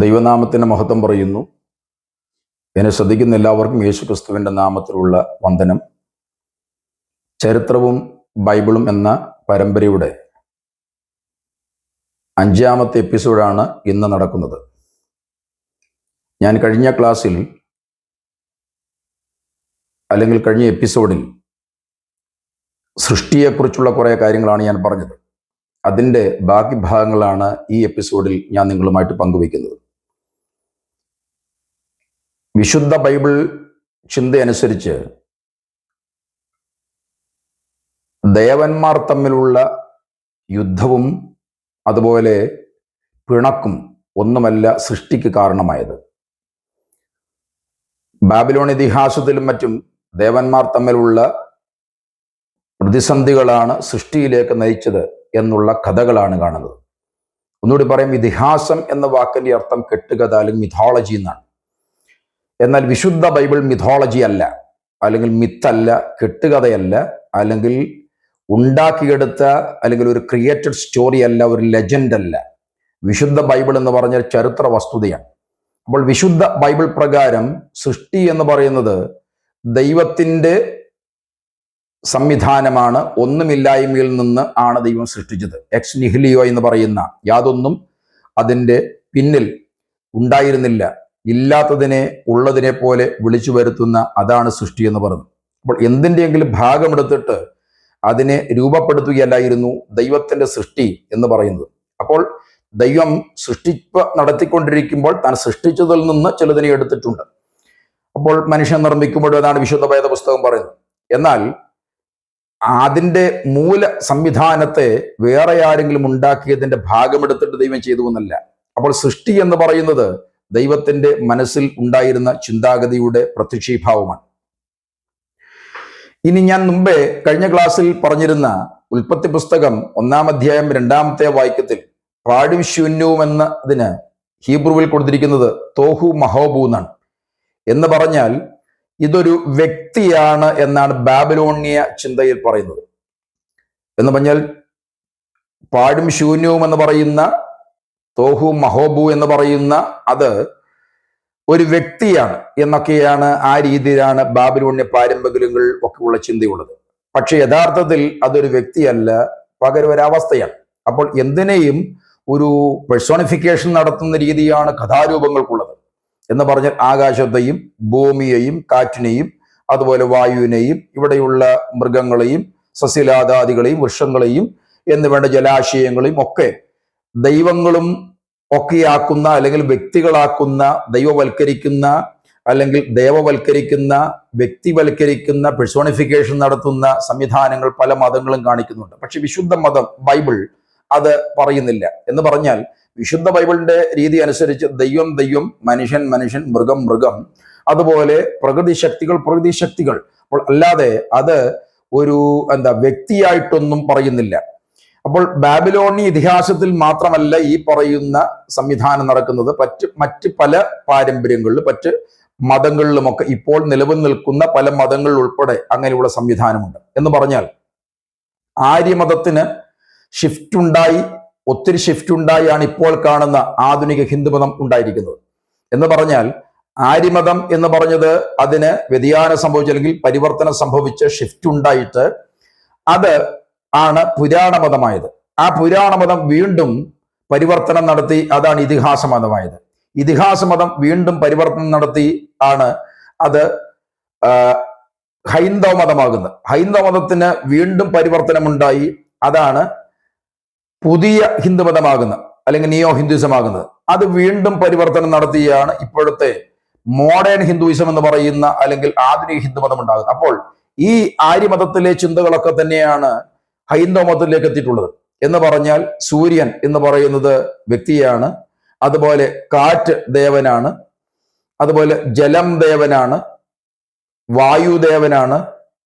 ദൈവനാമത്തിന് മഹത്വം പറയുന്നു. എന്നെ ശ്രദ്ധിക്കുന്ന എല്ലാവർക്കും യേശു ക്രിസ്തുവിൻ്റെ നാമത്തിലുള്ള വന്ദനം. ചരിത്രവും ബൈബിളും എന്ന പരമ്പരയുടെ 5ാമത്തെ എപ്പിസോഡാണ് ഇന്ന് നടക്കുന്നത്. ഞാൻ കഴിഞ്ഞ ക്ലാസ്സിൽ അല്ലെങ്കിൽ കഴിഞ്ഞ എപ്പിസോഡിൽ സൃഷ്ടിയെക്കുറിച്ചുള്ള കുറേ കാര്യങ്ങളാണ് ഞാൻ പറഞ്ഞത്. അതിൻ്റെ ബാക്കി ഭാഗങ്ങളാണ് ഈ എപ്പിസോഡിൽ ഞാൻ നിങ്ങളുമായിട്ട് പങ്കുവയ്ക്കുന്നത്. വിശുദ്ധ ബൈബിൾ ചിന്തയനുസരിച്ച് ദേവന്മാർ തമ്മിലുള്ള യുദ്ധവും അതുപോലെ പിണക്കും ഒന്നുമല്ല സൃഷ്ടിക്ക് കാരണമായത്. ബാബിലോൺ ഇതിഹാസത്തിലും മറ്റും ദേവന്മാർ തമ്മിലുള്ള പ്രതിസന്ധികളാണ് സൃഷ്ടിയിലേക്ക് നയിച്ചത് എന്നുള്ള കഥകളാണ് കാണുന്നത്. ഒന്നുകൂടി പറയും, ഇതിഹാസം എന്ന വാക്കിൻ്റെ അർത്ഥം കെട്ടുകഥ അല്ലെങ്കിൽ മിഥോളജി എന്നാണ്. എന്നാൽ വിശുദ്ധ ബൈബിൾ മിഥോളജി അല്ല, അല്ലെങ്കിൽ മിത്തല്ല, കെട്ടുകഥയല്ല, അല്ലെങ്കിൽ ഉണ്ടാക്കിയെടുത്ത അല്ലെങ്കിൽ ഒരു ക്രിയേറ്റഡ് സ്റ്റോറി അല്ല, ഒരു ലെജൻഡ് അല്ല. വിശുദ്ധ ബൈബിൾ എന്ന് പറഞ്ഞാൽ ചരിത്ര വസ്തുതയാണ്. അപ്പോൾ വിശുദ്ധ ബൈബിൾ പ്രകാരം സൃഷ്ടി എന്ന് പറയുന്നത് ദൈവത്തിൻ്റെ സംവിധാനമാണ്. ഒന്നുമില്ലായ്മയിൽ നിന്ന് ആണ് ദൈവം സൃഷ്ടിച്ചത്. എക്സ് നിഹിലിയോ എന്ന് പറയുന്ന യാതൊന്നും അതിൻ്റെ പിന്നിൽ ഉണ്ടായിരുന്നില്ല. ഇല്ലാത്തതിനെ ഉള്ളതിനെ പോലെ വിളിച്ചു വരുത്തുന്ന അതാണ് സൃഷ്ടി എന്ന് പറയുന്നത്. അപ്പോൾ എന്തിൻ്റെയെങ്കിലും ഭാഗമെടുത്തിട്ട് അതിനെ രൂപപ്പെടുത്തുകയല്ലായിരുന്നു ദൈവത്തിൻ്റെ സൃഷ്ടി എന്ന് പറയുന്നത്. അപ്പോൾ ദൈവം സൃഷ്ടിപ്പ് നടത്തിക്കൊണ്ടിരിക്കുമ്പോൾ താൻ സൃഷ്ടിച്ചതിൽ നിന്ന് ചിലതിനെ എടുത്തിട്ടുണ്ട്. അപ്പോൾ മനുഷ്യൻ നിർമ്മിക്കുമ്പോഴും അതാണ് വിശുദ്ധ വേദ പുസ്തകം പറയുന്നത്. എന്നാൽ അതിൻ്റെ മൂല സംവിധാനത്തെ വേറെ ആരെങ്കിലും ഉണ്ടാക്കിയതിൻ്റെ ഭാഗമെടുത്തിട്ട് ദൈവം ചെയ്തു എന്നല്ല. അപ്പോൾ സൃഷ്ടി എന്ന് പറയുന്നത് ദൈവത്തിൻ്റെ മനസ്സിൽ ഉണ്ടായിരുന്ന ചിന്താഗതിയുടെ പ്രത്യക്ഷീഭാവമാണ്. ഇനി ഞാൻ മുമ്പേ കഴിഞ്ഞ ക്ലാസ്സിൽ പറഞ്ഞിരുന്ന ഉൽപ്പത്തി പുസ്തകം 1-ാം അധ്യായം 2-ാമത്തെ വാക്യത്തിൽ പാഴും ശൂന്യവും എന്നതിന് ഹീബ്രുവിൽ കൊടുത്തിരിക്കുന്നത് തോഹു മഹോബു എന്നാണ്. എന്ന് പറഞ്ഞാൽ ഇതൊരു വ്യക്തിയാണ് എന്നാണ് ബാബിലോണിയ ചിന്തയിൽ പറയുന്നത്. എന്ന് പറഞ്ഞാൽ പാഴും ശൂന്യവും എന്ന് പറയുന്ന തോഹു മഹോബു എന്ന് പറയുന്ന അത് ഒരു വ്യക്തിയാണ് എന്നൊക്കെയാണ്, ആ രീതിയിലാണ് ബാബിലോണിയ പാരമ്പര്യങ്ങൾ ഒക്കെ ഉള്ള ചിന്തയുള്ളത്. പക്ഷെ യഥാർത്ഥത്തിൽ അതൊരു വ്യക്തിയല്ല, പകരം ഒരവസ്ഥയാണ്. അപ്പോൾ എന്തിനേയും ഒരു പെർസോണിഫിക്കേഷൻ നടത്തുന്ന രീതിയാണ് കഥാരൂപങ്ങൾക്കുള്ളത്. എന്ന് പറഞ്ഞാൽ ആകാശത്തെയും ഭൂമിയെയും കാറ്റിനെയും അതുപോലെ വായുവിനെയും ഇവിടെയുള്ള മൃഗങ്ങളെയും സസ്യലാതാദികളെയും വൃക്ഷങ്ങളെയും എന്നുവേണ്ട ജലാശയങ്ങളെയും ഒക്കെ ദൈവങ്ങളും ഒക്കെയാക്കുന്ന അല്ലെങ്കിൽ വ്യക്തികളാക്കുന്ന, ദൈവവൽക്കരിക്കുന്ന അല്ലെങ്കിൽ ദേവവൽക്കരിക്കുന്ന, വ്യക്തിവൽക്കരിക്കുന്ന, പെർസോണിഫിക്കേഷൻ നടത്തുന്ന സംവിധാനങ്ങൾ പല മതങ്ങളും കാണിക്കുന്നുണ്ട്. പക്ഷെ വിശുദ്ധ മതം ബൈബിൾ അത് പറയുന്നില്ല. എന്ന് പറഞ്ഞാൽ വിശുദ്ധ ബൈബിളിന്റെ രീതി അനുസരിച്ച് ദൈവം ദൈവം, മനുഷ്യൻ മനുഷ്യൻ, മൃഗം മൃഗം, അതുപോലെ പ്രകൃതി ശക്തികൾ. അപ്പോൾ അല്ലാതെ അത് ഒരു വ്യക്തിയായിട്ടൊന്നും പറയുന്നില്ല. അപ്പോൾ ബാബിലോണി ഇതിഹാസത്തിൽ മാത്രമല്ല ഈ പറയുന്ന സംവിധാനം നടക്കുന്നത്. മറ്റ് പല പാരമ്പര്യങ്ങളിലും മറ്റ് മതങ്ങളിലുമൊക്കെ ഇപ്പോൾ നിലവിൽ നിൽക്കുന്ന പല മതങ്ങളിൽ ഉൾപ്പെടെ അങ്ങനെയുള്ള സംവിധാനമുണ്ട്. എന്ന് പറഞ്ഞാൽ ആര്യമതത്തിന് ഒത്തിരി ഷിഫ്റ്റ് ഉണ്ടായാണ് ഇപ്പോൾ കാണുന്ന ആധുനിക ഹിന്ദുമതം ഉണ്ടായിരിക്കുന്നത്. എന്ന് പറഞ്ഞാൽ ആര്യമതം എന്ന് പറഞ്ഞത് അതിന് വ്യതിയാനം സംഭവിച്ച അല്ലെങ്കിൽ പരിവർത്തനം സംഭവിച്ച ഷിഫ്റ്റ് ഉണ്ടായിട്ട് അത് ആണ് പുരാണമതമായത്. ആ പുരാണമതം വീണ്ടും പരിവർത്തനം നടത്തി അതാണ് ഇതിഹാസ മതമായത്. ഇതിഹാസ മതം വീണ്ടും പരിവർത്തനം നടത്തി ആണ് അത് ഹൈന്ദവ മതമാകുന്നത്. ഹൈന്ദവ മതത്തിന് വീണ്ടും പരിവർത്തനമുണ്ടായി, അതാണ് പുതിയ ഹിന്ദുമതമാകുന്നത് അല്ലെങ്കിൽ നിയോ ഹിന്ദുയിസം ആകുന്നത്. അത് വീണ്ടും പരിവർത്തനം നടത്തിയാണ് ഇപ്പോഴത്തെ മോഡേൺ ഹിന്ദുയിസം എന്ന് പറയുന്ന അല്ലെങ്കിൽ ആധുനിക ഹിന്ദുമതം ഉണ്ടാകുന്നത്. അപ്പോൾ ഈ ആര്യമതത്തിലെ ചിന്തകളൊക്കെ തന്നെയാണ് ഹൈന്ദവ മതത്തിലേക്ക് എത്തിയിട്ടുള്ളത്. എന്ന് പറഞ്ഞാൽ സൂര്യൻ എന്ന് പറയുന്നത് വ്യക്തിയാണ്, അതുപോലെ കാറ്റ് ദേവനാണ്, അതുപോലെ ജലം ദേവനാണ്, വായുദേവനാണ്,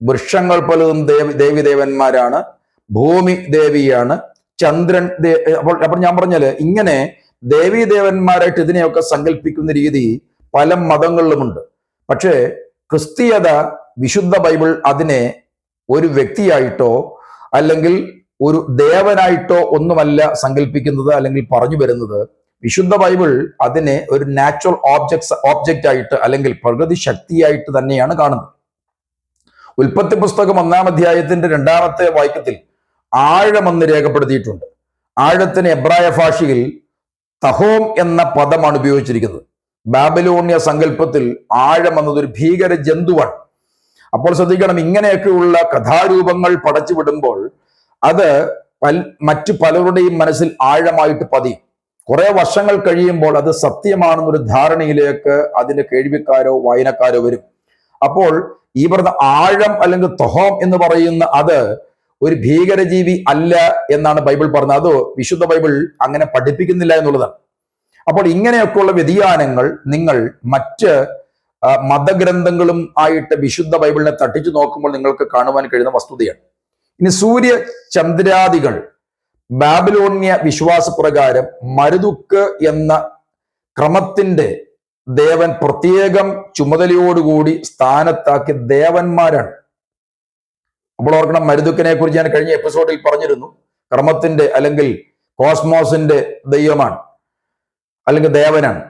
വൃക്ഷങ്ങൾ പലതും ദേവിദേവന്മാരാണ്, ഭൂമി ദേവിയാണ്, ചന്ദ്രൻ അപ്പോൾ ഞാൻ പറഞ്ഞാല് ഇങ്ങനെ ദേവീദേവന്മാരായിട്ട് ഇതിനെയൊക്കെ സങ്കല്പിക്കുന്ന രീതി പല മതങ്ങളിലുമുണ്ട്. പക്ഷേ ക്രിസ്തീയത, വിശുദ്ധ ബൈബിൾ അതിനെ ഒരു വ്യക്തിയായിട്ടോ അല്ലെങ്കിൽ ഒരു ദേവനായിട്ടോ ഒന്നുമല്ല സങ്കല്പിക്കുന്നത് അല്ലെങ്കിൽ പറഞ്ഞു വരുന്നത്. വിശുദ്ധ ബൈബിൾ അതിനെ ഒരു നാച്ചുറൽ ഓബ്ജക്റ്റ് ആയിട്ട് അല്ലെങ്കിൽ പ്രകൃതി ശക്തിയായിട്ട് തന്നെയാണ് കാണുന്നത്. ഉൽപ്പത്തി പുസ്തകം 1-ാം അധ്യായത്തിന്റെ 2-ാമത്തെ വാക്യത്തിൽ ആഴമെന്ന് രേഖപ്പെടുത്തിയിട്ടുണ്ട്. ആഴത്തിന് എബ്രായ ഭാഷയിൽ തഹോം എന്ന പദമാണ് ഉപയോഗിച്ചിരിക്കുന്നത്. ബാബിലോണിയ സങ്കല്പത്തിൽ ആഴം എന്നതൊരു ഭീകര ജന്തുവാണ്. അപ്പോൾ ശ്രദ്ധിക്കണം, ഇങ്ങനെയൊക്കെയുള്ള കഥാരൂപങ്ങൾ പടച്ചു വിടുമ്പോൾ അത് മറ്റു പലരുടെയും മനസ്സിൽ ആഴമായിട്ട് പതിയും. കുറെ വർഷങ്ങൾ കഴിയുമ്പോൾ അത് സത്യമാണെന്നൊരു ധാരണയിലേക്ക് അതിന്റെ കേൾവിക്കാരോ വായനക്കാരോ വരും. അപ്പോൾ ഈ പറഞ്ഞ ആഴം അല്ലെങ്കിൽ തഹോം എന്ന് പറയുന്ന അത് ഒരു ഭീകരജീവി അല്ല എന്നാണ് ബൈബിൾ പറഞ്ഞത്. അത് വിശുദ്ധ ബൈബിൾ അങ്ങനെ പഠിപ്പിക്കുന്നില്ല എന്നുള്ളതാണ്. അപ്പോൾ ഇങ്ങനെയൊക്കെയുള്ള വ്യതിയാനങ്ങൾ നിങ്ങൾ മറ്റ് മതഗ്രന്ഥങ്ങളും ആയിട്ട് വിശുദ്ധ ബൈബിളിനെ തട്ടിച്ചു നോക്കുമ്പോൾ നിങ്ങൾക്ക് കാണുവാൻ കഴിയുന്ന വസ്തുതയാണ്. ഇനി സൂര്യ ചന്ദ്രാദികൾ ബാബിലോണിയ വിശ്വാസപ്രകാരം മരുതുക്ക് എന്ന ക്രമത്തിന്റെ ദേവൻ പ്രത്യേകം ചുമതലയോടുകൂടി സ്ഥാനത്താക്കിയ ദേവന്മാരാണ്. അപ്പോൾ ഓർക്കണം, മരുതുക്കിനെ കുറിച്ച് ഞാൻ കഴിഞ്ഞ എപ്പിസോഡിൽ പറഞ്ഞിരുന്നു. ക്രമത്തിന്റെ അല്ലെങ്കിൽ കോസ്മോസിന്റെ ദൈവമാണ് അല്ലെങ്കിൽ ദേവനാണ്.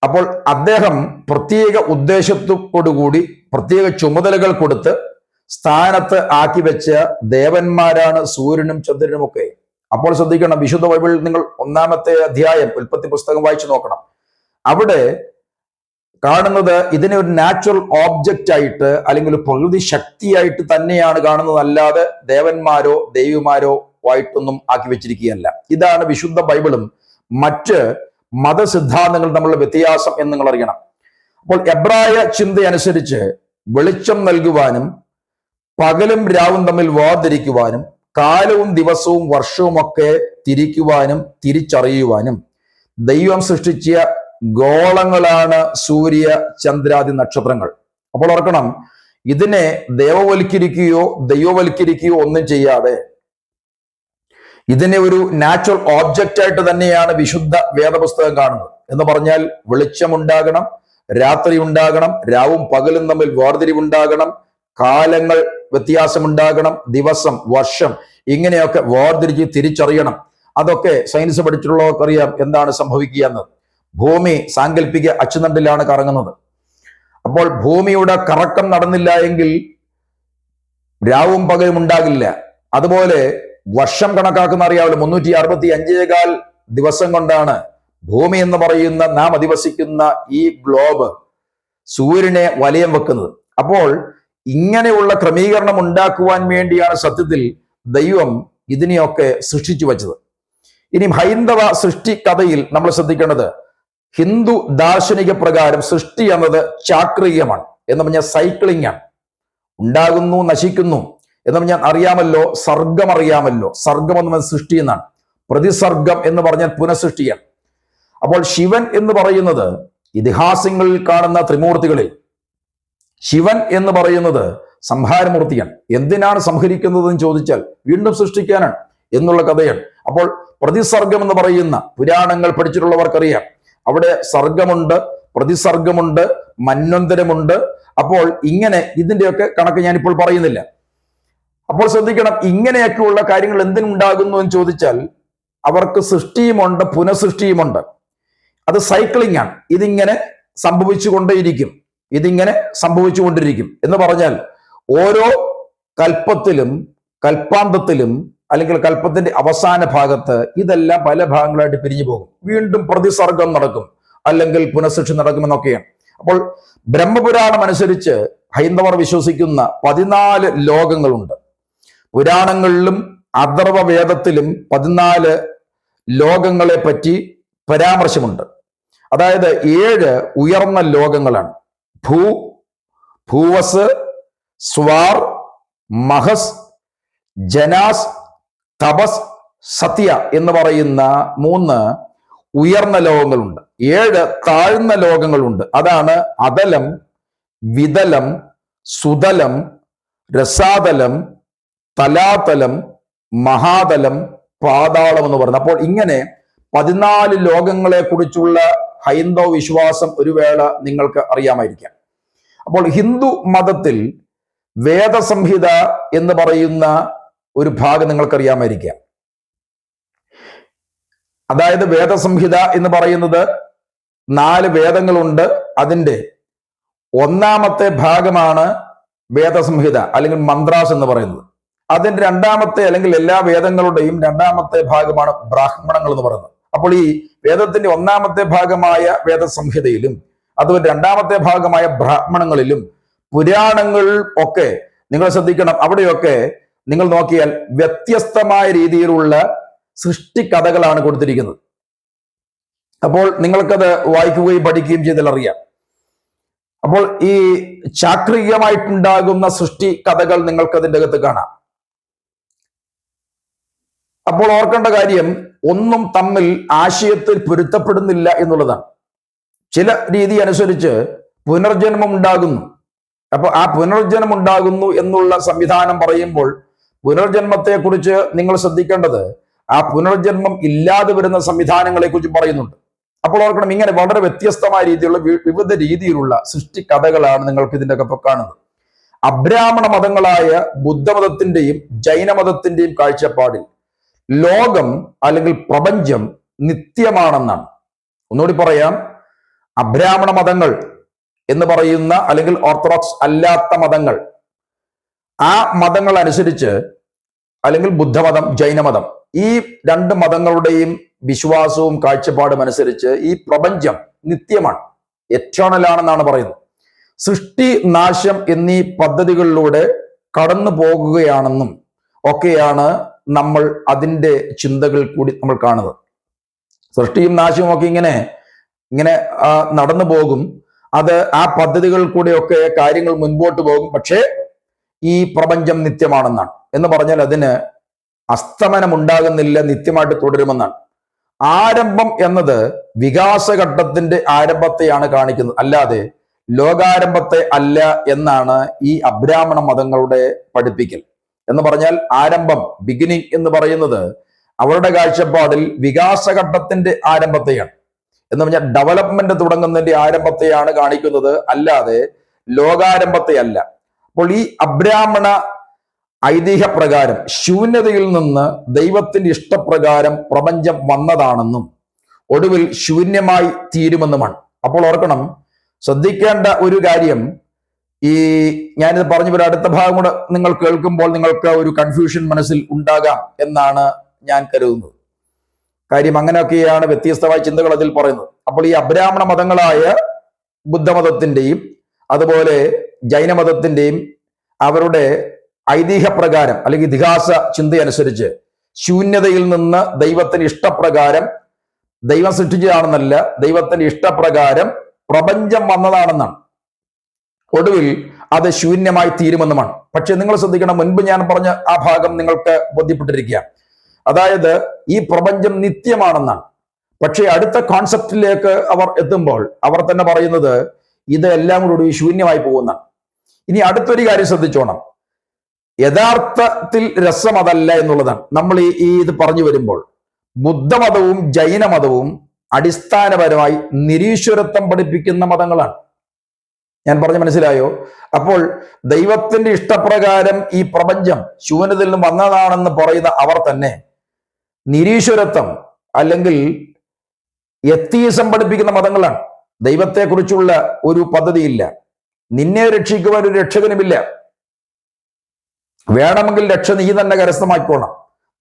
അപ്പോൾ അദ്ദേഹം പ്രത്യേക ഉദ്ദേശത്തോടുകൂടി പ്രത്യേക ചുമതലകൾ കൊടുത്ത് സ്ഥാനത്ത് ആക്കി വെച്ച ദേവന്മാരാണ് സൂര്യനും ചന്ദ്രനും ഒക്കെ. അപ്പോൾ ശ്രദ്ധിക്കണം, വിശുദ്ധ ബൈബിൾ നിങ്ങൾ 1-ാമത്തെ അധ്യായം ഉൽപ്പത്തി പുസ്തകം വായിച്ചു നോക്കണം. അവിടെ കാണുന്നത് ഇതിനെ ഒരു നാച്ചുറൽ ഓബ്ജക്റ്റ് ആയിട്ട് അല്ലെങ്കിൽ ഒരു പ്രകൃതി ശക്തിയായിട്ട് തന്നെയാണ് കാണുന്നത്, അല്ലാതെ ദേവന്മാരോ ദൈവമാരോ ആയിട്ടൊന്നും ആക്കി വെച്ചിരിക്കുകയല്ല. ഇതാണ് വിശുദ്ധ ബൈബിളും മറ്റ് മതസിദ്ധാന്തങ്ങൾ തമ്മിലുള്ള വ്യത്യാസം എന്ന് നിങ്ങൾ അറിയണം. അപ്പോൾ എബ്രായ ചിന്തയനുസരിച്ച് വെളിച്ചം നൽകുവാനും പകലും രാവും തമ്മിൽ വേർതിരിക്കുവാനും കാലവും ദിവസവും വർഷവും ഒക്കെ തിരിക്കുവാനും തിരിച്ചറിയുവാനും ദൈവം സൃഷ്ടിച്ച ഗോളങ്ങളാണ് സൂര്യ ചന്ദ്രാദി നക്ഷത്രങ്ങൾ. അപ്പോൾ ഓർക്കണം, ഇതിനെ ദേവവൽക്കരിക്കുകയോ ദൈവവൽക്കരിക്കുകയോ ഒന്നും ചെയ്യാതെ ഇതിനെ ഒരു നാച്ചുറൽ ഓബ്ജക്റ്റ് ആയിട്ട് തന്നെയാണ് വിശുദ്ധ വേദപുസ്തകം കാണുന്നത്. എന്ന് പറഞ്ഞാൽ വെളിച്ചമുണ്ടാകണം, രാത്രി ഉണ്ടാകണം, രാവും പകലും തമ്മിൽ വേർതിരിവുണ്ടാകണം, കാലങ്ങൾ വ്യത്യാസമുണ്ടാകണം, ദിവസം വർഷം ഇങ്ങനെയൊക്കെ വേർതിരിച്ച് തിരിച്ചറിയണം. അതൊക്കെ സയൻസ് പഠിച്ചിട്ടുള്ളവർക്കറിയാം എന്താണ് സംഭവിക്കുക എന്ന്. ഭൂമി സാങ്കല്പിക അച്ചുതണ്ടിലാണ് കറങ്ങുന്നത്. അപ്പോൾ ഭൂമിയുടെ കറക്കം നടന്നില്ല എങ്കിൽ രാവും പകലും ഉണ്ടാകില്ല. അതുപോലെ വർഷം കണക്കാക്കുന്ന അറിയാമല്ലോ, 365 ദിവസം കൊണ്ടാണ് ഭൂമി എന്ന് പറയുന്ന നാം അധിവസിക്കുന്ന ഈ ഗ്ലോബ് സൂര്യനെ വലയം വെക്കുന്നത്. അപ്പോൾ ഇങ്ങനെയുള്ള ക്രമീകരണം ഉണ്ടാക്കുവാൻ വേണ്ടിയാണ് സത്യത്തിൽ ദൈവം ഇതിനെയൊക്കെ സൃഷ്ടിച്ചു വച്ചത്. ഇനി ഹൈന്ദവ സൃഷ്ടി കഥയിൽ നമ്മൾ ശ്രദ്ധിക്കേണ്ടത്, ഹിന്ദു ദാർശനിക പ്രകാരം സൃഷ്ടി എന്നത് ചാക്രികമാണ്. എന്ന് പറഞ്ഞാൽ സൈക്ലിംഗ് ആണ്. ഉണ്ടാകുന്നു, നശിക്കുന്നു എന്ന് പറഞ്ഞാൽ അറിയാമല്ലോ, സർഗം അറിയാമല്ലോ. സർഗം എന്ന് പറഞ്ഞാൽ സൃഷ്ടി എന്നാണ്. പ്രതിസർഗം എന്ന് പറഞ്ഞാൽ പുനഃസൃഷ്ടിയാണ്. അപ്പോൾ ശിവൻ എന്ന് പറയുന്നത് ഇതിഹാസങ്ങളിൽ കാണുന്ന ത്രിമൂർത്തികളിൽ ശിവൻ എന്ന് പറയുന്നത് സംഹാരമൂർത്തിയാണ്. എന്തിനാണ് സംഹരിക്കുന്നത് എന്ന് ചോദിച്ചാൽ വീണ്ടും സൃഷ്ടിക്കാനാണ് എന്നുള്ള കഥയാണ്. അപ്പോൾ പ്രതിസർഗം എന്ന് പറയുന്ന പുരാണങ്ങൾ പഠിച്ചിട്ടുള്ളവർക്കറിയാം, അവിടെ സർഗമുണ്ട്, പ്രതിസർഗമുണ്ട്, മന്വന്തരമുണ്ട്. അപ്പോൾ ഇങ്ങനെ ഇതിന്റെയൊക്കെ കണക്ക് ഞാനിപ്പോൾ പറയുന്നില്ല. അപ്പോൾ ശ്രദ്ധിക്കണം, ഇങ്ങനെയൊക്കെയുള്ള കാര്യങ്ങൾ എന്തിനുണ്ടാകുന്നു എന്ന് ചോദിച്ചാൽ അവർക്ക് സൃഷ്ടിയുമുണ്ട്, പുനഃസൃഷ്ടിയുമുണ്ട്. അത് സൈക്ലിംഗ് ആണ്. ഇതിങ്ങനെ സംഭവിച്ചുകൊണ്ടേയിരിക്കും, ഇതിങ്ങനെ സംഭവിച്ചുകൊണ്ടിരിക്കും. എന്ന് പറഞ്ഞാൽ ഓരോ കൽപ്പത്തിലും കൽപ്പാന്തത്തിലും അല്ലെങ്കിൽ കൽപ്പത്തിന്റെ അവസാന ഭാഗത്ത് ഇതെല്ലാം പല ഭാഗങ്ങളായിട്ട് പിരിഞ്ഞു പോകും. വീണ്ടും പ്രതിസർഗം നടക്കും, അല്ലെങ്കിൽ പുനഃസൃഷ്ടി നടക്കുമെന്നൊക്കെയാണ്. അപ്പോൾ ബ്രഹ്മപുരാണം അനുസരിച്ച് ഹൈന്ദവർ വിശ്വസിക്കുന്ന 14 ലോകങ്ങളുണ്ട്. പുരാണങ്ങളിലും അഥർവ വേദത്തിലും 14 ലോകങ്ങളെ പറ്റി പരാമർശമുണ്ട്. അതായത് 7 ഉയർന്ന ലോകങ്ങളാണ്. ഭൂവസ്, സ്വാർ, മഹസ്, ജനാസ്, തപസ്, സത്യ എന്ന് പറയുന്ന 3 ഉയർന്ന ലോകങ്ങളുണ്ട്. 7 താഴ്ന്ന ലോകങ്ങളുണ്ട്. അതാണ് അതലം, വിതലം, സുതലം, രസാതലം, തലാതലം, മഹാതലം, പാതാളം എന്ന് പറയുന്നത്. അപ്പോൾ ഇങ്ങനെ 14 ലോകങ്ങളെ കുറിച്ചുള്ള ഹൈന്ദവ വിശ്വാസം ഒരു വേള നിങ്ങൾക്ക് അറിയാമായിരിക്കാം. അപ്പോൾ ഹിന്ദു മതത്തിൽ വേദസംഹിത എന്ന് പറയുന്ന ഒരു ഭാഗം നിങ്ങൾക്കറിയാമായിരിക്കാം. അതായത് വേദസംഹിത എന്ന് പറയുന്നത് 4 വേദങ്ങളുണ്ട്. അതിൻ്റെ ഒന്നാമത്തെ ഭാഗമാണ് വേദസംഹിത അല്ലെങ്കിൽ മന്ത്രാസ് എന്ന് പറയുന്നത്. അതിന്റെ രണ്ടാമത്തെ അല്ലെങ്കിൽ എല്ലാ വേദങ്ങളുടെയും രണ്ടാമത്തെ ഭാഗമാണ് ബ്രാഹ്മണങ്ങൾ എന്ന് പറയുന്നത്. അപ്പോൾ ഈ വേദത്തിന്റെ ഒന്നാമത്തെ ഭാഗമായ വേദസംഹിതയിലും അതുപോലെ രണ്ടാമത്തെ ഭാഗമായ ബ്രാഹ്മണങ്ങളിലും പുരാണങ്ങൾ ഒക്കെ നിങ്ങൾ ശ്രദ്ധിക്കണം. അവിടെയൊക്കെ നിങ്ങൾ നോക്കിയാൽ വ്യത്യസ്തമായ രീതിയിലുള്ള സൃഷ്ടി കഥകളാണ് കൊടുത്തിരിക്കുന്നത്. അപ്പോൾ നിങ്ങൾക്കത് വായിക്കുകയും പഠിക്കുകയും ചെയ്താൽ അറിയാം. അപ്പോൾ ഈ ചാക്രികമായിട്ടുണ്ടാകുന്ന സൃഷ്ടി കഥകൾ നിങ്ങൾക്ക് അതിൻ്റെ അകത്ത് കാണാം. അപ്പോൾ ഓർക്കേണ്ട കാര്യം, ഒന്നും തമ്മിൽ ആശയത്തിൽ പൊരുത്തപ്പെടുന്നില്ല എന്നുള്ളതാണ്. ചില രീതി അനുസരിച്ച് പുനർജന്മം ഉണ്ടാകുന്നു. അപ്പൊ ആ പുനർജന്മം ഉണ്ടാകുന്നു എന്നുള്ള സംവിധാനം പറയുമ്പോൾ പുനർജന്മത്തെക്കുറിച്ച് നിങ്ങൾ ശ്രദ്ധിക്കേണ്ടത് ആ പുനർജന്മം ഇല്ലാതെ വരുന്ന സംവിധാനങ്ങളെ കുറിച്ച് പറയുന്നുണ്ട്. അപ്പോൾ ഓർക്കണം, ഇങ്ങനെ വളരെ വ്യത്യസ്തമായ രീതിയിലുള്ള വിവിധ രീതിയിലുള്ള സൃഷ്ടി കഥകളാണ് നിങ്ങൾക്ക് ഇതിൻ്റെ അകത്ത് കാണുന്നത്. അബ്രാഹ്മണ മതങ്ങളായ ബുദ്ധമതത്തിന്റെയും ജൈനമതത്തിന്റെയും കാഴ്ചപ്പാടിൽ ലോകം അല്ലെങ്കിൽ പ്രപഞ്ചം നിത്യമാണെന്നാണ്. ഒന്നുകൂടി പറയാം, അബ്രാഹ്മണ മതങ്ങൾ എന്ന് പറയുന്ന അല്ലെങ്കിൽ ഓർത്തഡോക്സ് അല്ലാത്ത മതങ്ങൾ, ആ മതങ്ങൾ അനുസരിച്ച് അല്ലെങ്കിൽ ബുദ്ധമതം, ജൈനമതം, ഈ 2 മതങ്ങളുടെയും വിശ്വാസവും കാഴ്ചപ്പാടും അനുസരിച്ച് ഈ പ്രപഞ്ചം നിത്യമാണ്, എറ്റേണൽ ആണെന്നാണ് പറയുന്നത്. സൃഷ്ടി, നാശം എന്നീ പദ്ധതികളിലൂടെ കടന്നു പോകുകയാണെന്നും ഒക്കെയാണ് നമ്മൾ അതിൻ്റെ ചിന്തകൾ കൂടി നമ്മൾ കാണുന്നത്. സൃഷ്ടിയും നാശവും ഒക്കെ ഇങ്ങനെ നടന്നു പോകും. അത് ആ പദ്ധതികൾ കൂടെയൊക്കെ കാര്യങ്ങൾ മുൻപോട്ട് പോകും. പക്ഷേ ഈ പ്രപഞ്ചം നിത്യമാണെന്നാണ്. എന്ന് പറഞ്ഞാൽ അതിന് അസ്തമനം ഉണ്ടാകുന്നില്ല, നിത്യമായിട്ട് തുടരുമെന്നാണ്. ആരംഭം എന്നത് വികാസഘട്ടത്തിന്റെ ആരംഭത്തെയാണ് കാണിക്കുന്നത്, അല്ലാതെ ലോകാരംഭത്തെ അല്ല എന്നാണ് ഈ അബ്രാഹ്മണ മതങ്ങളുടെ പഠിപ്പിക്കൽ. എന്ന് പറഞ്ഞാൽ ആരംഭം, ബിഗിനിങ് എന്ന് പറയുന്നത് അവരുടെ കാഴ്ചപ്പാടിൽ വികാസഘട്ടത്തിന്റെ ആരംഭത്തെയാണ്. എന്ന് പറഞ്ഞാൽ ഡെവലപ്മെന്റ് തുടങ്ങുന്നതിന്റെ ആരംഭത്തെയാണ് കാണിക്കുന്നത്, അല്ലാതെ ലോകാരംഭത്തെ അല്ല. അപ്പോൾ ഈ അബ്രാഹ്മണ ഐതിഹ്യപ്രകാരം ശൂന്യതയിൽ നിന്ന് ദൈവത്തിന്റെ ഇഷ്ടപ്രകാരം പ്രപഞ്ചം വന്നതാണെന്നും ഒടുവിൽ ശൂന്യമായി തീരുമെന്നുമാണ്. അപ്പോൾ ഓർക്കണം, ശ്രദ്ധിക്കേണ്ട ഒരു കാര്യം, ഈ ഞാനിത് പറഞ്ഞു വരാം, അടുത്ത ഭാഗം കൂടെ നിങ്ങൾ കേൾക്കുമ്പോൾ നിങ്ങൾക്ക് ഒരു കൺഫ്യൂഷൻ മനസ്സിൽ ഉണ്ടാകാം എന്നാണ് ഞാൻ കരുതുന്നത്. കാര്യം അങ്ങനെയൊക്കെയാണ് വ്യത്യസ്തമായ ചിന്തകൾ അതിൽ പറയുന്നത്. അപ്പോൾ ഈ അബ്രാഹ്മണ മതങ്ങളായ ബുദ്ധമതത്തിന്റെയും അതുപോലെ ജൈനമതത്തിന്റെയും അവരുടെ ഐതിഹ്യപ്രകാരം അല്ലെങ്കിൽ ഇതിഹാസ ചിന്തയനുസരിച്ച് ശൂന്യതയിൽ നിന്ന് ദൈവത്തിന് ഇഷ്ടപ്രകാരം, ദൈവം സൃഷ്ടിച്ചതാണെന്നല്ല, ദൈവത്തിന്റെ ഇഷ്ടപ്രകാരം പ്രപഞ്ചം വന്നതാണെന്നാണ്. ഒടുവിൽ അത് ശൂന്യമായി തീരുമെന്നുമാണ്. പക്ഷെ നിങ്ങൾ ശ്രദ്ധിക്കണം, മുൻപ് ഞാൻ പറഞ്ഞ ആ ഭാഗം നിങ്ങൾക്ക് ബോധ്യപ്പെട്ടിരിക്കുക. അതായത് ഈ പ്രപഞ്ചം നിത്യമാണെന്നാണ്. പക്ഷെ അടുത്ത കോൺസെപ്റ്റിലേക്ക് അവർ എത്തുമ്പോൾ അവർ തന്നെ പറയുന്നത് ഇതെല്ലാം കൂടി ശൂന്യമായി പോകുന്നതാണ്. ഇനി അടുത്തൊരു കാര്യം ശ്രദ്ധിച്ചോണം, യഥാർത്ഥത്തിൽ രസം അതല്ല എന്നുള്ളതാണ്. നമ്മൾ ഇത് പറഞ്ഞു വരുമ്പോൾ ബുദ്ധമതവും ജൈനമതവും അടിസ്ഥാനപരമായി നിരീശ്വരത്വം പഠിപ്പിക്കുന്ന മതങ്ങളാണ്. ഞാൻ പറഞ്ഞ മനസ്സിലായോ? അപ്പോൾ ദൈവത്തിന്റെ ഇഷ്ടപ്രകാരം ഈ പ്രപഞ്ചം ശൂന്യതയിൽ നിന്ന് വന്നതാണെന്ന് പറയുന്ന അവർ തന്നെ നിരീശ്വരത്വം അല്ലെങ്കിൽ എത്തീസം പഠിപ്പിക്കുന്ന മതങ്ങളാണ്. ദൈവത്തെക്കുറിച്ചുള്ള ഒരു പദ്ധതിയില്ല, നിന്നെ രക്ഷിക്കുവാൻ ഒരു രക്ഷകനുമില്ല, വേണമെങ്കിൽ രക്ഷ നീ തന്നെ കരസ്ഥമാക്കിക്കോണം,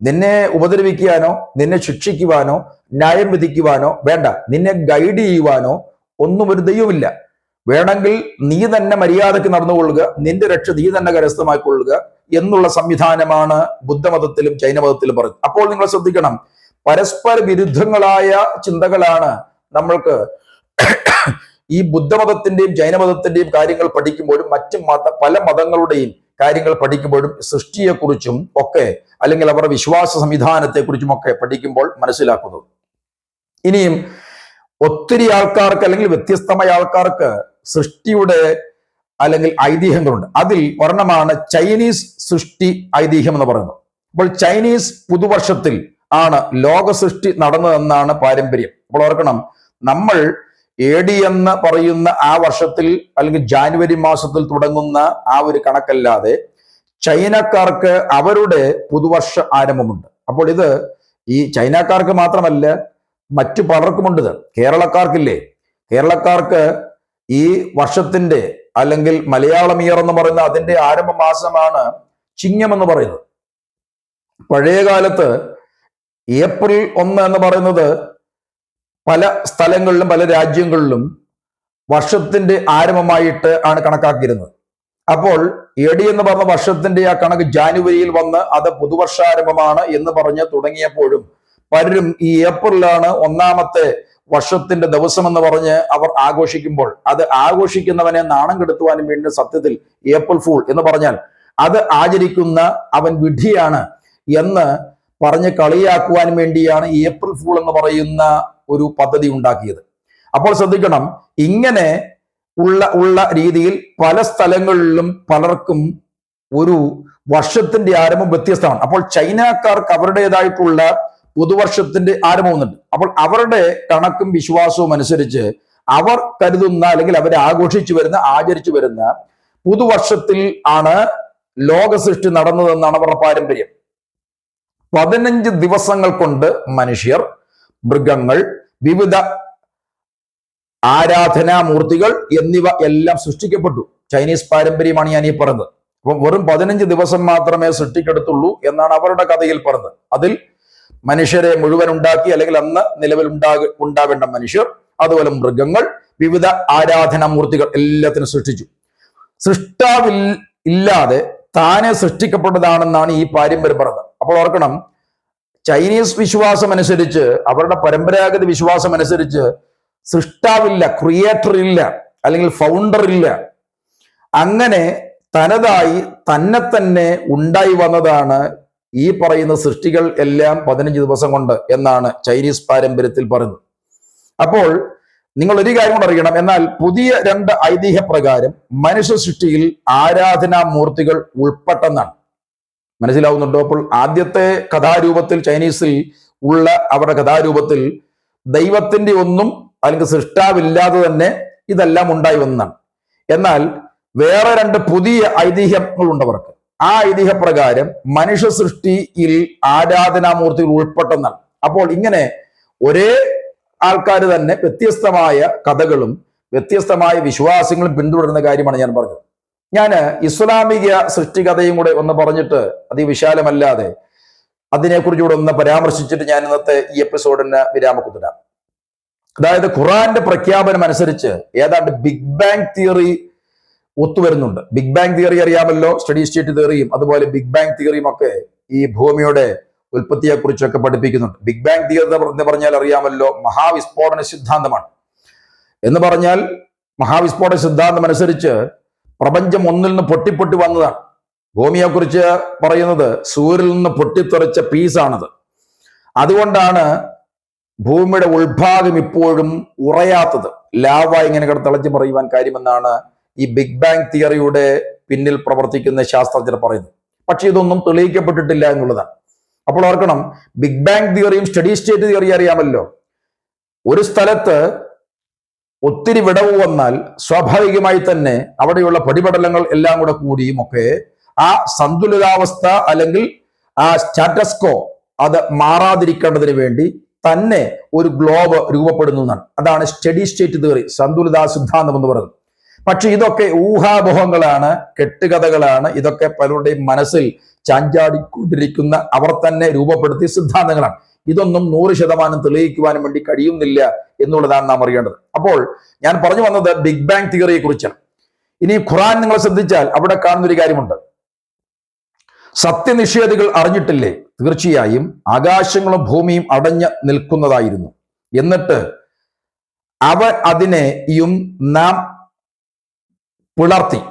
നിന്നെ ഉപദ്രവിക്കാനോ നിന്നെ ശിക്ഷിക്കുവാനോ ന്യായം വിധിക്കുവാനോ വേണ്ട, നിന്നെ ഗൈഡ് ചെയ്യുവാനോ ഒന്നും ഒരു ദൈവമില്ല, വേണമെങ്കിൽ നീ തന്നെ മര്യാദയ്ക്ക് നടന്നുകൊള്ളുക, നിന്റെ രക്ഷ നീ തന്നെ കരസ്ഥമാക്കിക്കൊള്ളുക എന്നുള്ള സംവിധാനമാണ് ബുദ്ധമതത്തിലും ജൈനമതത്തിലും പറയുന്നത്. അപ്പോൾ നിങ്ങൾ ശ്രദ്ധിക്കണം, പരസ്പര വിരുദ്ധങ്ങളായ ചിന്തകളാണ് നമ്മൾക്ക് ഈ ബുദ്ധമതത്തിന്റെയും ജൈനമതത്തിന്റെയും കാര്യങ്ങൾ പഠിക്കുമ്പോഴും മറ്റ് പല മതങ്ങളുടെയും കാര്യങ്ങൾ പഠിക്കുമ്പോഴും സൃഷ്ടിയെക്കുറിച്ചും ഒക്കെ അല്ലെങ്കിൽ അവരുടെ വിശ്വാസ സംവിധാനത്തെക്കുറിച്ചും ഒക്കെ പഠിക്കുമ്പോൾ മനസ്സിലാക്കുന്നത്. ഇനിയും ഒത്തിരി ആൾക്കാർക്ക് അല്ലെങ്കിൽ വ്യത്യസ്തമായ ആൾക്കാർക്ക് സൃഷ്ടിയുടെ അല്ലെങ്കിൽ ഐതിഹ്യങ്ങളുണ്ട്. അതിൽ ഒരെണ്ണമാണ് ചൈനീസ് സൃഷ്ടി ഐതിഹ്യം എന്ന് പറയുന്നത്. അപ്പോൾ ചൈനീസ് പുതുവർഷത്തിൽ ആണ് ലോക സൃഷ്ടി നടന്നതെന്നാണ് പാരമ്പര്യം. അപ്പോൾ ഓർക്കണം, നമ്മൾ AD എന്ന് പറയുന്ന ആ വർഷത്തിൽ അല്ലെങ്കിൽ ജാനുവരി മാസത്തിൽ തുടങ്ങുന്ന ആ ഒരു കണക്കല്ലാതെ ചൈനക്കാർക്ക് അവരുടെ പുതുവർഷ ആരംഭമുണ്ട്. അപ്പോൾ ഇത് ഈ ചൈനക്കാർക്ക് മാത്രമല്ല, മറ്റു പലർക്കുമുണ്ട്. കേരളക്കാർക്കില്ലേ? കേരളക്കാർക്ക് ഈ വർഷത്തിന്റെ അല്ലെങ്കിൽ മലയാളം ഇയർ എന്ന് പറയുന്ന അതിന്റെ ആരംഭ മാസമാണ് ചിങ്ങം എന്ന് പറയുന്നത്. പഴയ കാലത്ത് ഏപ്രിൽ 1 എന്ന് പറയുന്നത് പല സ്ഥലങ്ങളിലും പല രാജ്യങ്ങളിലും വർഷത്തിന്റെ ആരംഭമായിട്ട് ആണ് കണക്കാക്കിയിരുന്നത്. അപ്പോൾ AD എന്ന് പറഞ്ഞ വർഷത്തിന്റെ ആ കണക്ക് ജാനുവരിയിൽ വന്ന് അത് പുതുവർഷാരംഭമാണ് എന്ന് പറഞ്ഞ് തുടങ്ങിയപ്പോഴും പലരും ഈ ഏപ്രിലാണ് ഒന്നാമത്തെ വർഷത്തിന്റെ ദിവസം എന്ന് പറഞ്ഞ് അവർ ആഘോഷിക്കുമ്പോൾ അത് ആഘോഷിക്കുന്നവനെ നാണം കെടുത്തുവാനും വേണ്ടി സത്യത്തിൽ ഏപ്രിൽ ഫൂൾ എന്ന് പറഞ്ഞാൽ അത് ആചരിക്കുന്ന അവൻ വിഡ്ഢിയാണ് എന്ന് പറഞ്ഞ് കളിയാക്കുവാൻ വേണ്ടിയാണ് ഏപ്രിൽ ഫൂൾ എന്ന് പറയുന്ന ഒരു പദ്ധതി ഉണ്ടാക്കിയത്. അപ്പോൾ ശ്രദ്ധിക്കണം, ഇങ്ങനെ ഉള്ള രീതിയിൽ പല സ്ഥലങ്ങളിലും പലർക്കും ഒരു വർഷത്തിന്റെ ആരംഭം വ്യത്യസ്തമാണ്. അപ്പോൾ ചൈനക്കാർക്ക് അവരുടേതായിട്ടുള്ള പുതുവർഷത്തിന്റെ ആരംഭമുണ്ട്. അപ്പോൾ അവരുടെ കണക്കും വിശ്വാസവും അനുസരിച്ച് അവർ കരുതുന്ന അല്ലെങ്കിൽ അവർ ആചരിച്ചു വരുന്ന പുതുവർഷത്തിൽ ആണ് ലോക സൃഷ്ടി നടന്നതെന്നാണ് അവരുടെ പാരമ്പര്യം. 15 ദിവസങ്ങൾ കൊണ്ട് മനുഷ്യർ, മൃഗങ്ങൾ, വിവിധ ആരാധനാമൂർത്തികൾ എന്നിവ എല്ലാം സൃഷ്ടിക്കപ്പെട്ടു. ചൈനീസ് പാരമ്പര്യമാണ് ഞാൻ ഈ പറഞ്ഞത്. അപ്പം വെറും 15 ദിവസം മാത്രമേ സൃഷ്ടിക്കെടുത്തുള്ളൂ എന്നാണ് അവരുടെ കഥയിൽ പറഞ്ഞത്. അതിൽ മനുഷ്യരെ മുഴുവൻ ഉണ്ടാക്കി, അല്ലെങ്കിൽ അന്ന് നിലവിൽ ഉണ്ടാവേണ്ട മനുഷ്യർ, അതുപോലെ മൃഗങ്ങൾ, വിവിധ ആരാധനാമൂർത്തികൾ എല്ലാത്തിനും സൃഷ്ടിച്ചു. ഇല്ലാതെ താനെ സൃഷ്ടിക്കപ്പെട്ടതാണെന്നാണ് ഈ പാരമ്പര്യം പറഞ്ഞത്. അപ്പോൾ ഓർക്കണം, ചൈനീസ് വിശ്വാസം അനുസരിച്ച്, അവരുടെ പരമ്പരാഗത വിശ്വാസം അനുസരിച്ച് സൃഷ്ടാവില്ല, ക്രിയേറ്റർ ഇല്ല, അല്ലെങ്കിൽ ഫൗണ്ടർ ഇല്ല. അങ്ങനെ തനതായി തന്നെ ഉണ്ടായി വന്നതാണ് ഈ പറയുന്ന സൃഷ്ടികൾ എല്ലാം 15 ദിവസം കൊണ്ട് എന്നാണ് ചൈനീസ് പാരമ്പര്യത്തിൽ പറയുന്നത്. അപ്പോൾ നിങ്ങൾ ഒരു കാര്യം കൂടെ അറിയണം. എന്നാൽ പുതിയ 2 ഐതിഹ്യ പ്രകാരം മനുഷ്യ സൃഷ്ടിയിൽ ആരാധനാമൂർത്തികൾ ഉൾപ്പെട്ടെന്നാണ്. മനസ്സിലാവുന്നുണ്ടോ? അപ്പോൾ ആദ്യത്തെ കഥാരൂപത്തിൽ, ചൈനീസിൽ ഉള്ള അവരുടെ കഥാരൂപത്തിൽ ദൈവത്തിന്റെ ഒന്നും അല്ലെങ്കിൽ സൃഷ്ടാവില്ലാതെ തന്നെ ഇതെല്ലാം ഉണ്ടായി വന്നതാണ്. എന്നാൽ വേറെ 2 പുതിയ ഐതിഹ്യങ്ങൾ ഉണ്ടവർക്ക്. ആ ഐതിഹ്യ പ്രകാരം മനുഷ്യ സൃഷ്ടിയിൽ ആരാധനാമൂർത്തികൾ ഉൾപ്പെട്ടെന്നാണ്. അപ്പോൾ ഇങ്ങനെ ഒരേ ആൾക്കാർ തന്നെ വ്യത്യസ്തമായ കഥകളും വ്യത്യസ്തമായ വിശ്വാസങ്ങളും പിന്തുടരുന്ന കാര്യമാണ് ഞാൻ പറഞ്ഞത്. ഞാൻ ഇസ്ലാമിക സൃഷ്ടികഥയും കൂടെ ഒന്ന് പറഞ്ഞിട്ട് അതിവിശാലമല്ലാതെ അതിനെക്കുറിച്ചുകൂടെ ഒന്ന് പരാമർശിച്ചിട്ട് ഞാൻ ഇന്നത്തെ ഈ എപ്പിസോഡിന് വിരാമക്കുത്തിടാം. അതായത് ഖുറാന്റെ പ്രഖ്യാപനം അനുസരിച്ച് ഏതാണ്ട് ബിഗ് ബാങ് തിയറി ഒത്തുവരുന്നുണ്ട്. ബിഗ് ബാങ് തിയറി അറിയാമല്ലോ, സ്റ്റഡി സ്റ്റേറ്റ് തിയറിയും അതുപോലെ ബിഗ് ബാങ് തിയറിയും ഒക്കെ ഈ ഭൂമിയുടെ ഉൽപ്പത്തിയെ കുറിച്ചൊക്കെ പഠിപ്പിക്കുന്നുണ്ട്. ബിഗ് ബാങ് തിയറി എന്ന് പറഞ്ഞാൽ അറിയാമല്ലോ, മഹാവിസ്ഫോടന സിദ്ധാന്തമാണ്. എന്ന് പറഞ്ഞാൽ മഹാവിസ്ഫോടന സിദ്ധാന്തം അനുസരിച്ച് പ്രപഞ്ചം ഒന്നിൽ നിന്ന് പൊട്ടി വന്നതാണ്. ഭൂമിയെ കുറിച്ച് പറയുന്നത് സൂര്യനിൽ നിന്ന് പൊട്ടിത്തെറിച്ച പീസാണത്. അതുകൊണ്ടാണ് ഭൂമിയുടെ ഉൾഭാഗം ഇപ്പോഴും ഉറയാത്തത്. ലാവ ഇങ്ങനെ തിളച്ച് പറയുവാൻ കാര്യമെന്നാണ് ഈ ബിഗ് ബാങ് തിയറിയുടെ പിന്നിൽ പ്രവർത്തിക്കുന്ന ശാസ്ത്രജ്ഞർ പറയുന്നത്. പക്ഷെ ഇതൊന്നും തെളിയിക്കപ്പെട്ടിട്ടില്ല എന്നുള്ളതാണ്. അപ്പോൾ ഓർക്കണം, ബിഗ് ബാങ് തിയറിയും സ്റ്റഡി സ്റ്റേറ്റ് തിയറി അറിയാമല്ലോ. ഒരു സ്ഥലത്ത് ഒത്തിരി വിടവ് വന്നാൽ സ്വാഭാവികമായി തന്നെ അവിടെയുള്ള പൊടിപടലങ്ങൾ എല്ലാം കൂടെ കൂടിയും ഒക്കെ ആ സന്തുലിതാവസ്ഥ അല്ലെങ്കിൽ ആ സ്റ്റാറ്റസ്കോ അത് മാറാതിരിക്കേണ്ടതിന് വേണ്ടി തന്നെ ഒരു ഗ്ലോബ് രൂപപ്പെടുന്നതാണ്. അതാണ് സ്റ്റഡി സ്റ്റേറ്റ് തിയറി, സന്തുലിതാ സിദ്ധാന്തം എന്ന് പറയുന്നത്. പക്ഷെ ഇതൊക്കെ ഊഹാപോഹങ്ങളാണ്, കെട്ടുകഥകളാണ്. ഇതൊക്കെ പലരുടെയും മനസ്സിൽ ചാഞ്ചാടിക്കൊണ്ടിരിക്കുന്ന അവർ തന്നെ രൂപപ്പെടുത്തിയ സിദ്ധാന്തങ്ങളാണ്. ഇതൊന്നും 100% തെളിയിക്കുവാനും വേണ്ടി കഴിയുന്നില്ല എന്നുള്ളതാണ് നാം അറിയേണ്ടത്. അപ്പോൾ ഞാൻ പറഞ്ഞു വന്നത് ബിഗ് ബാങ് തിയറിയെ കുറിച്ചാണ്. ഇനി ഖുറാൻ നിങ്ങൾ ശ്രദ്ധിച്ചാൽ അവിടെ കാണുന്നൊരു കാര്യമുണ്ട്. സത്യനിഷേധികൾ അറിഞ്ഞിട്ടില്ലേ, തീർച്ചയായും ആകാശങ്ങളും ഭൂമിയും അടഞ്ഞു നിൽക്കുന്നതായിരുന്നു, എന്നിട്ട് അതിനെയും നാം പിളർത്തി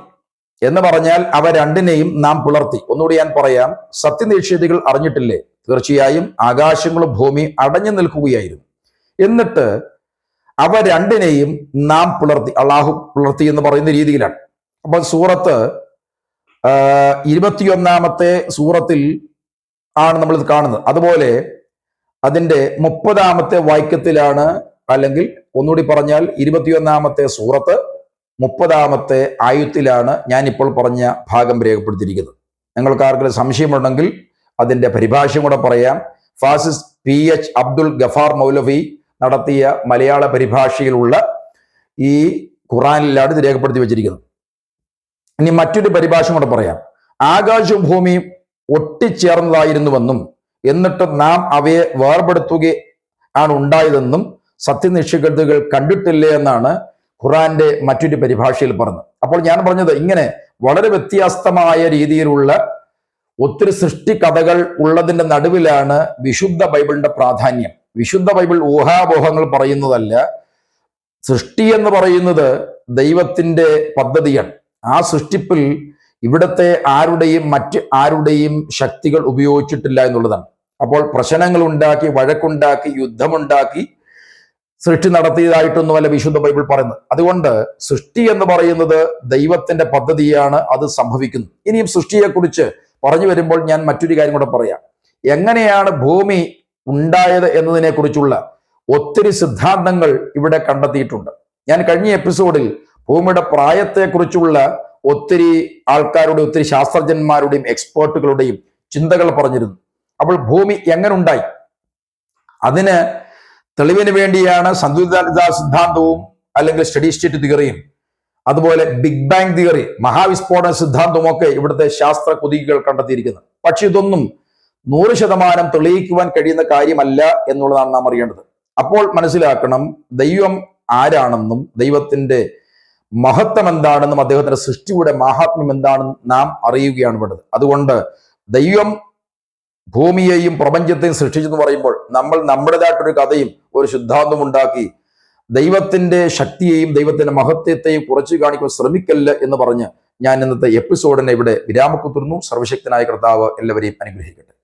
എന്ന് പറഞ്ഞാൽ അവ രണ്ടിനെയും നാം പിളർത്തി. ഒന്നുകൂടി ഞാൻ പറയാം. സത്യനിഷേധികൾ അറിഞ്ഞിട്ടില്ലേ, തീർച്ചയായും ആകാശങ്ങളും ഭൂമിയും അടഞ്ഞു നിൽക്കുകയായിരുന്നു, എന്നിട്ട് അവ രണ്ടിനെയും നാം പിളർത്തി. അള്ളാഹു പിളർത്തി എന്ന് പറയുന്ന രീതിയിലാണ്. അപ്പൊ സൂറത്ത് 21-ാമത്തെ സൂറത്തിൽ ആണ് നമ്മൾ ഇത് കാണുന്നത്. അതുപോലെ അതിന്റെ 30-ാമത്തെ വാക്യത്തിലാണ്, അല്ലെങ്കിൽ ഒന്നുകൂടി പറഞ്ഞാൽ 21-ാമത്തെ സൂറത്ത് 30-ാമത്തെ ആയത്തിലാണ് ഞാൻ ഇപ്പോൾ പറഞ്ഞ ഭാഗം രേഖപ്പെടുത്തിയിരിക്കുന്നത്. നിങ്ങൾക്ക് ആർക്കെങ്കിലും സംശയമുണ്ടെങ്കിൽ അതിന്റെ പരിഭാഷയും കൂടെ പറയാം. ഫാസിസ് PH അബ്ദുൽ ഗഫാർ മൗലവി നടത്തിയ മലയാള പരിഭാഷയിലുള്ള ഈ ഖുറാനിലാണ് ഇത് രേഖപ്പെടുത്തി വെച്ചിരിക്കുന്നത്. ഇനി മറ്റൊരു പരിഭാഷ കൂടെ പറയാം. ആകാശവും ഭൂമിയും ഒട്ടിച്ചേർന്നതായിരുന്നുവെന്നും എന്നിട്ട് നാം അവയെ വേർപെടുത്തുകയാണ് ഉണ്ടായതെന്നും സത്യനിഷേധികൾ കണ്ടിട്ടില്ലേ എന്നാണ് ഖുറാന്റെ മറ്റൊരു പരിഭാഷയിൽ പറഞ്ഞത്. അപ്പോൾ ഞാൻ പറഞ്ഞത് ഇങ്ങനെ വളരെ വ്യത്യസ്തമായ രീതിയിലുള്ള ഒത്തിരി സൃഷ്ടി കഥകൾ ഉള്ളതിന്റെ നടുവിലാണ് വിശുദ്ധ ബൈബിളിന്റെ പ്രാധാന്യം. വിശുദ്ധ ബൈബിൾ ഊഹാപോഹങ്ങൾ പറയുന്നതല്ല. സൃഷ്ടി എന്ന് പറയുന്നത് ദൈവത്തിന്റെ പദ്ധതിയാണ്. ആ സൃഷ്ടിപ്പിൽ ഇവിടുത്തെ മറ്റ് ആരുടെയും ശക്തികൾ ഉപയോഗിച്ചിട്ടില്ല എന്നുള്ളതാണ്. അപ്പോൾ പ്രശ്നങ്ങൾ ഉണ്ടാക്കി, വഴക്കുണ്ടാക്കി, യുദ്ധമുണ്ടാക്കി സൃഷ്ടി നടത്തിയതായിട്ടൊന്നുമല്ല വിശുദ്ധ ബൈബിൾ പറയുന്നത്. അതുകൊണ്ട് സൃഷ്ടി എന്ന് പറയുന്നത് ദൈവത്തിന്റെ പദ്ധതിയാണ്, അത് സംഭവിക്കുന്നു. ഇനിയും സൃഷ്ടിയെക്കുറിച്ച് പറഞ്ഞു വരുമ്പോൾ ഞാൻ മറ്റൊരു കാര്യം കൂടെ പറയാം. എങ്ങനെയാണ് ഭൂമി ഉണ്ടായത് എന്നതിനെ കുറിച്ചുള്ള ഒത്തിരി സിദ്ധാന്തങ്ങൾ ഇവിടെ കണ്ടെത്തിയിട്ടുണ്ട്. ഞാൻ കഴിഞ്ഞ എപ്പിസോഡിൽ ഭൂമിയുടെ പ്രായത്തെക്കുറിച്ചുള്ള ഒത്തിരി ആൾക്കാരുടെ, ഒത്തിരി ശാസ്ത്രജ്ഞന്മാരുടെയും എക്സ്പേർട്ടുകളുടെയും ചിന്തകൾ പറഞ്ഞിരുന്നു. അപ്പോൾ ഭൂമി എങ്ങനെ ഉണ്ടായി, അതിന് തെളിവിന് വേണ്ടിയാണ് സന്തുലിതാ സിദ്ധാന്തവും അല്ലെങ്കിൽ സ്റ്റഡി സ്റ്റേറ്റ് തിയറിയും അതുപോലെ ബിഗ് ബാങ് തിയറി, മഹാവിസ്ഫോടന സിദ്ധാന്തവും ഒക്കെ ഇവിടുത്തെ ശാസ്ത്ര കുതികൾ കണ്ടെത്തിയിരിക്കുന്നത്. പക്ഷെ ഇതൊന്നും 100% തെളിയിക്കുവാൻ കഴിയുന്ന കാര്യമല്ല എന്നുള്ളതാണ് നാം അറിയേണ്ടത്. അപ്പോൾ മനസ്സിലാക്കണം, ദൈവം ആരാണെന്നും ദൈവത്തിന്റെ മഹത്വം എന്താണെന്നും അദ്ദേഹത്തിന്റെ സൃഷ്ടിയുടെ മഹാത്മ്യം എന്താണെന്നും നാം അറിയുകയാണ് വേണ്ടത്. അതുകൊണ്ട് ദൈവം ഭൂമിയെയും പ്രപഞ്ചത്തെയും സൃഷ്ടിച്ചെന്ന് പറയുമ്പോൾ നമ്മൾ നമ്മുടേതായിട്ടൊരു കഥയും ഒരു സിദ്ധാന്തം ഉണ്ടാക്കി ദൈവത്തിന്റെ ശക്തിയെയും ദൈവത്തിന്റെ മഹത്വത്തെയും കുറച്ചു കാണിക്കാൻ ശ്രമിക്കല്ല എന്ന് പറഞ്ഞ് ഞാൻ ഇന്നത്തെ എപ്പിസോഡിനെ ഇവിടെ വിരാമക്കുത്തുന്നു. സർവശക്തനായ കർത്താവ് എല്ലാവരെയും അനുഗ്രഹിക്കട്ടെ.